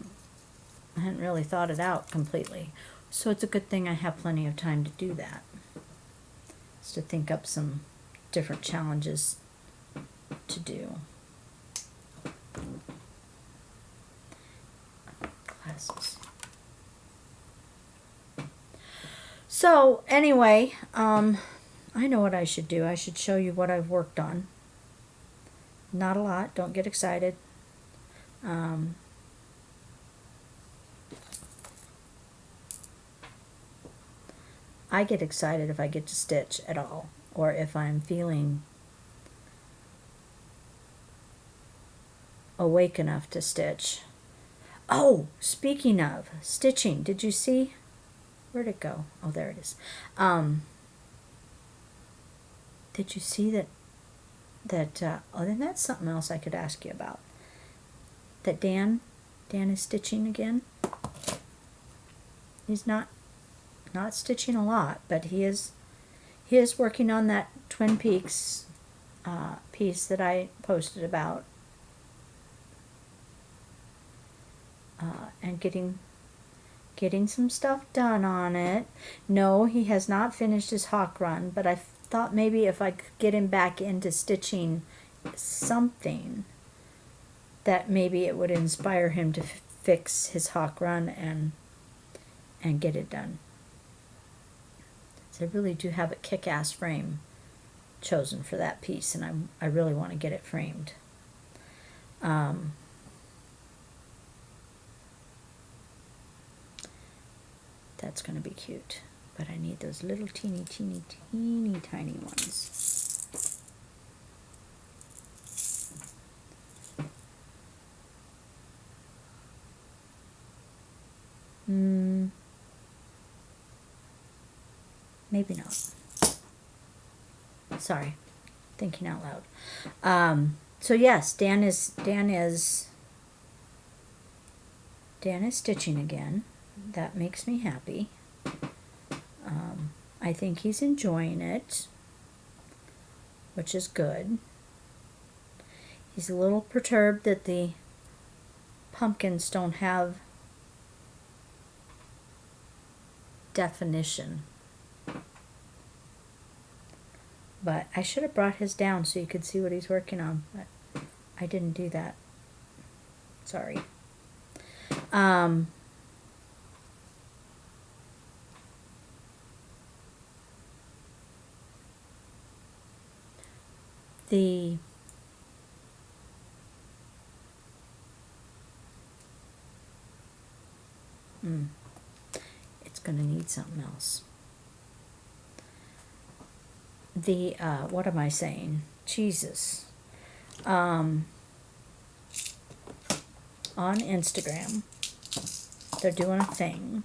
hadn't really thought it out completely. So it's a good thing I have plenty of time to do that. Just to think up some different challenges to do. Glasses. So anyway, I know what I should do. I should show you what I've worked on. Not a lot. Don't get excited. I get excited if I get to stitch at all, or if I'm feeling awake enough to stitch. Oh, speaking of stitching, did you see? Where'd it go? Oh, there it is. Did you see that oh, then that's something else I could ask you about. That Dan is stitching again. He's not stitching a lot, but he is working on that Twin Peaks piece that I posted about, and getting some stuff done on it. No, he has not finished his hawk run, but I thought maybe if I could get him back into stitching something, that maybe it would inspire him to fix his hawk run and get it done. So I really do have a kick-ass frame chosen for that piece, and I really want to get it framed. That's going to be cute, but I need those little teeny tiny ones. Maybe not. Sorry, thinking out loud. So yes, Dan is stitching again. That makes me happy. I think he's enjoying it, which is good. He's a little perturbed that the pumpkins don't have definition. But I should have brought his down so you could see what he's working on, but I didn't do that. Sorry. It's going to need something else. What am I saying? Jesus. On Instagram, they're doing a thing.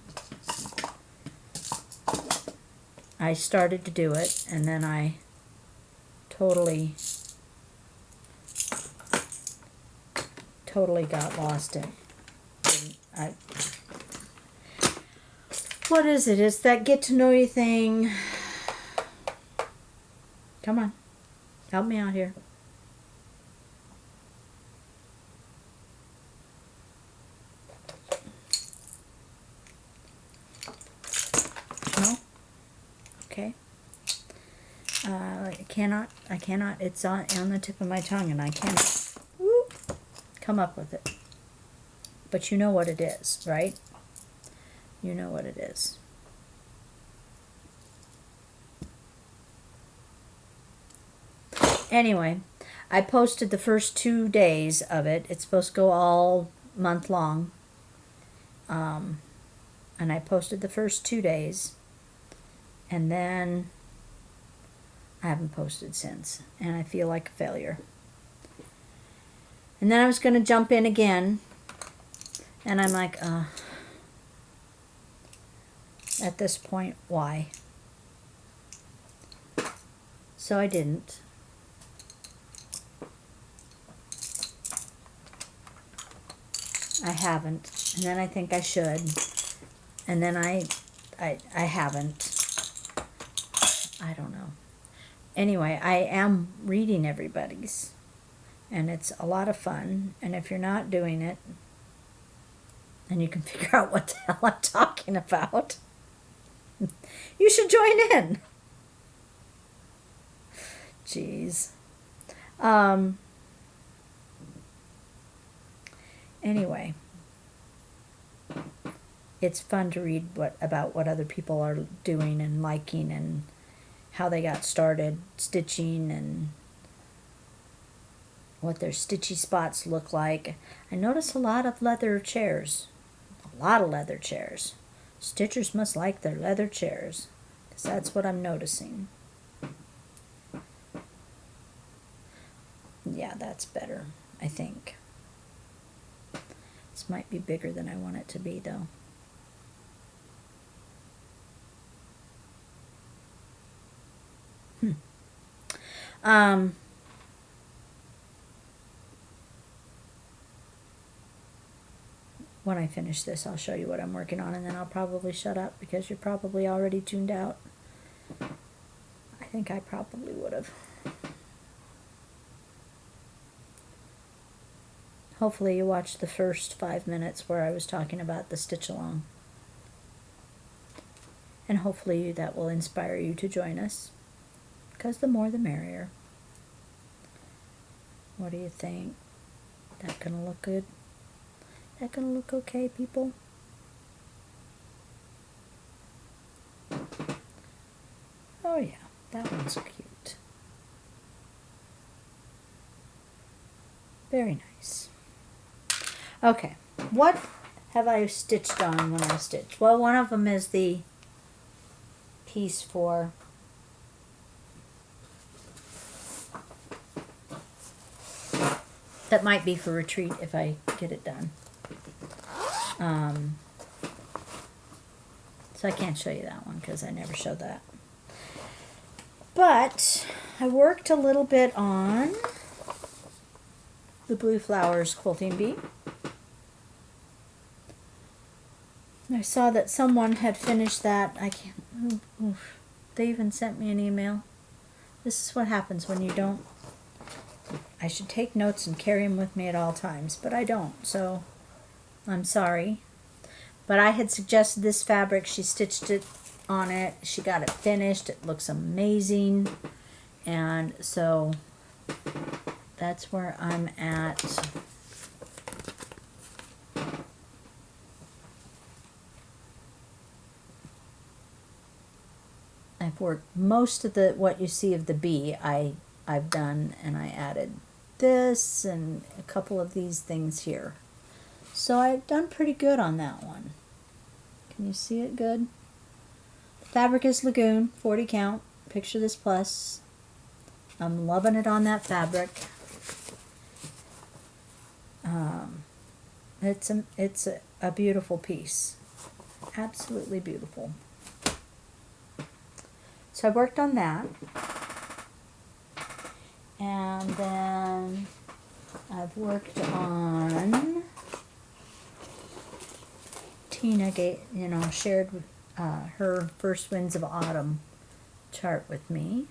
I started to do it, and then I totally got lost in it. What is it? It's that get to know you thing. Come on. Help me out here. I cannot, it's on the tip of my tongue and I cannot come up with it. But you know what it is, right? You know what it is. Anyway, I posted the first 2 days of it. It's supposed to go all month long. And I posted the first 2 days. And then I haven't posted since. And I feel like a failure. And then I was going to jump in again. And I'm like, at this point, why? So I didn't. I haven't. And then I think I should. And then I haven't. I don't know. Anyway, I am reading everybody's. And it's a lot of fun. And if you're not doing it, then you can figure out what the hell I'm talking about. You should join in. Jeez. Anyway, it's fun to read about what other people are doing and liking and how they got started stitching and what their stitchy spots look like. I notice a lot of leather chairs. A lot of leather chairs. Stitchers must like their leather chairs, because that's what I'm noticing. Yeah, that's better, I think. This might be bigger than I want it to be, though. When I finish this, I'll show you what I'm working on, and then I'll probably shut up because you're probably already tuned out. I think I probably would have. Hopefully you watched the first 5 minutes where I was talking about the stitch along. And hopefully that will inspire you to join us, because the more the merrier. What do you think? That gonna look good? That gonna look okay, people? Oh yeah, that one's cute. Very nice. Okay, what have I stitched on when I stitched? Well, one of them is the piece for that might be for retreat if I get it done. So I can't show you that one because I never showed that. But I worked a little bit on the Blue Flowers quilting bee. I saw that someone had finished that. I can't. They even sent me an email. This is what happens when you don't. I should take notes and carry them with me at all times, but I don't, so I'm sorry. But I had suggested this fabric. She stitched it on it. She got it finished. It looks amazing. And so that's where I'm at. I've worked most of the what you see of the bee I've done, and I added this and a couple of these things here. So I've done pretty good on that one. Can you see it good? The fabric is Lagoon, 40 count. Picture this plus. I'm loving it on that fabric. It's a beautiful piece. Absolutely beautiful. So I worked on that. And then I've worked on Tina shared her First Winds of Autumn chart with me.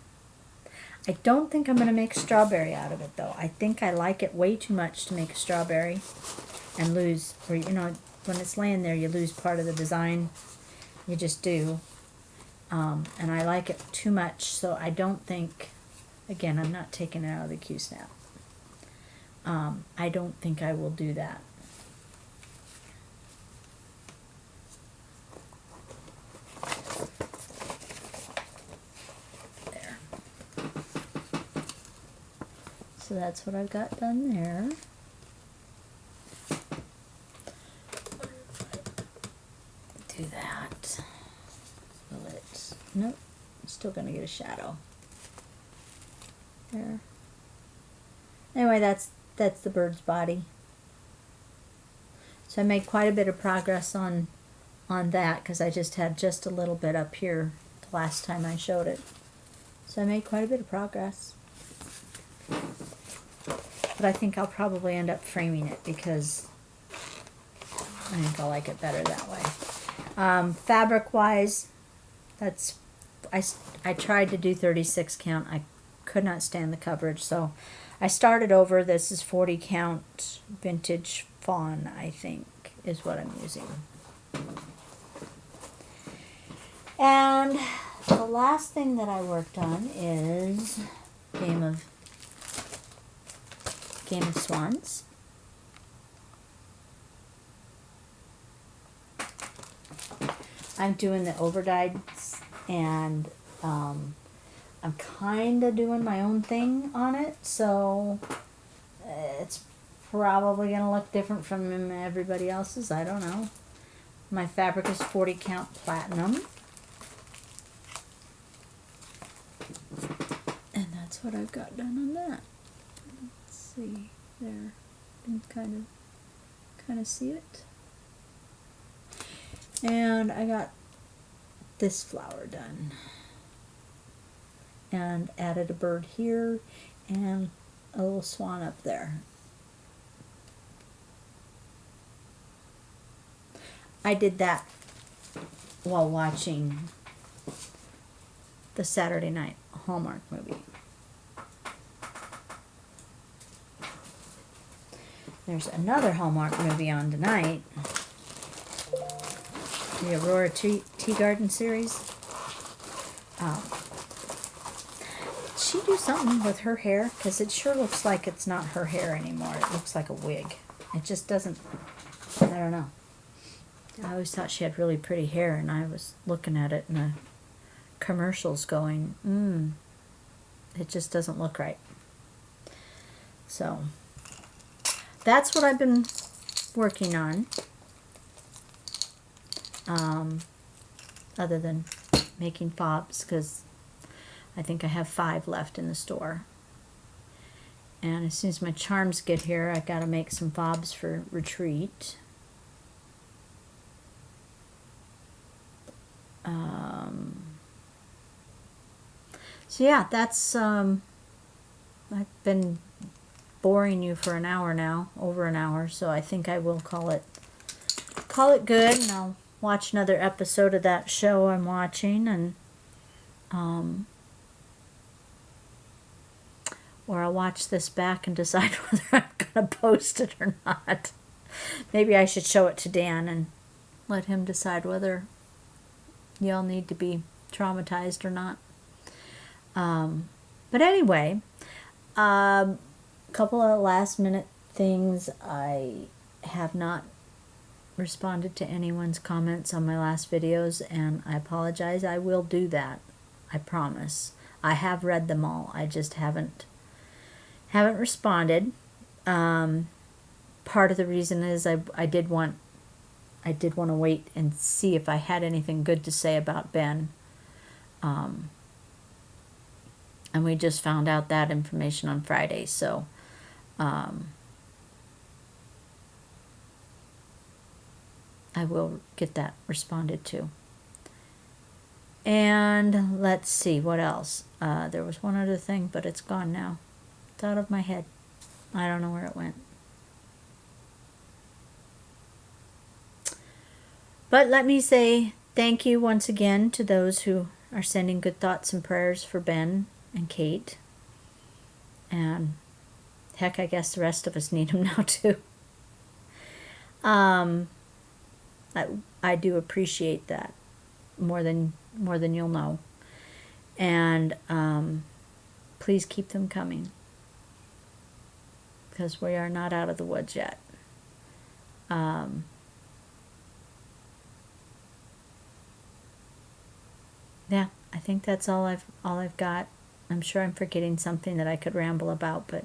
I don't think I'm going to make strawberry out of it, though. I think I like it way too much to make a strawberry and lose, or when it's laying there, you lose part of the design. You just do. And I like it too much, so I don't think, again, I'm not taking it out of the Q-snap. I don't think I will do that. There. So that's what I've got done there. Do that. Will it? Nope. Still gonna get a shadow. There. Anyway, that's the bird's body. So I made quite a bit of progress on that because I just had just a little bit up here the last time I showed it. So I made quite a bit of progress. But I think I'll probably end up framing it because I think I like it better that way. Fabric wise, I tried to do 36 count. I could not stand the coverage, so I started over. This is 40 count vintage fawn, I think, is what I'm using. And the last thing that I worked on is Game of Swans. I'm doing the overdyes, and I'm kind of doing my own thing on it, so it's probably going to look different from everybody else's. I don't know. My fabric is 40 count platinum. And that's what I've got done on that. Let's see there. You can kind of see it. And I got this flower done. And added a bird here and a little swan up there. I did that while watching the Saturday night Hallmark movie. There's another Hallmark movie on tonight. The Aurora Tea Garden series. She do something with her hair? Because it sure looks like it's not her hair anymore. It looks like a wig. It just doesn't, I don't know. I always thought she had really pretty hair, and I was looking at it in the commercials going, it just doesn't look right. So, that's what I've been working on. Other than making fobs, because I think I have 5 left in the store. And as soon as my charms get here, I gotta make some fobs for retreat. So yeah, that's I've been boring you for an hour now, over an hour, so I think I will call it good, and I'll watch another episode of that show I'm watching, and or I'll watch this back and decide whether I'm gonna post it or not. Maybe I should show it to Dan and let him decide whether y'all need to be traumatized or not. But anyway, couple of last minute things. I have not responded to anyone's comments on my last videos, and I apologize. I will do that. I promise. I have read them all. I just haven't responded. Part of the reason is I did want to wait and see if I had anything good to say about Ben. And we just found out that information on Friday, so I will get that responded to. And let's see, what else? There was one other thing, but it's gone now. It's out of my head. I don't know where it went. But let me say thank you once again to those who are sending good thoughts and prayers for Ben and Kate. And heck, I guess the rest of us need them now too. I do appreciate that. more than you'll know. And please keep them coming, because we are not out of the woods yet. Yeah, I think that's all I've got. I'm sure I'm forgetting something that I could ramble about, but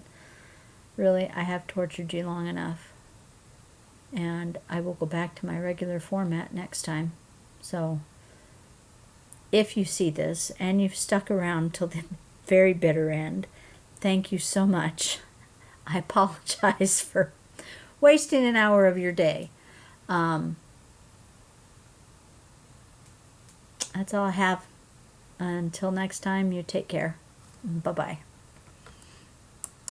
really, I have tortured you long enough. And I will go back to my regular format next time. So, if you see this and you've stuck around till the very bitter end, thank you so much. I apologize for wasting an hour of your day. That's all I have. Until next time, you take care. Bye-bye.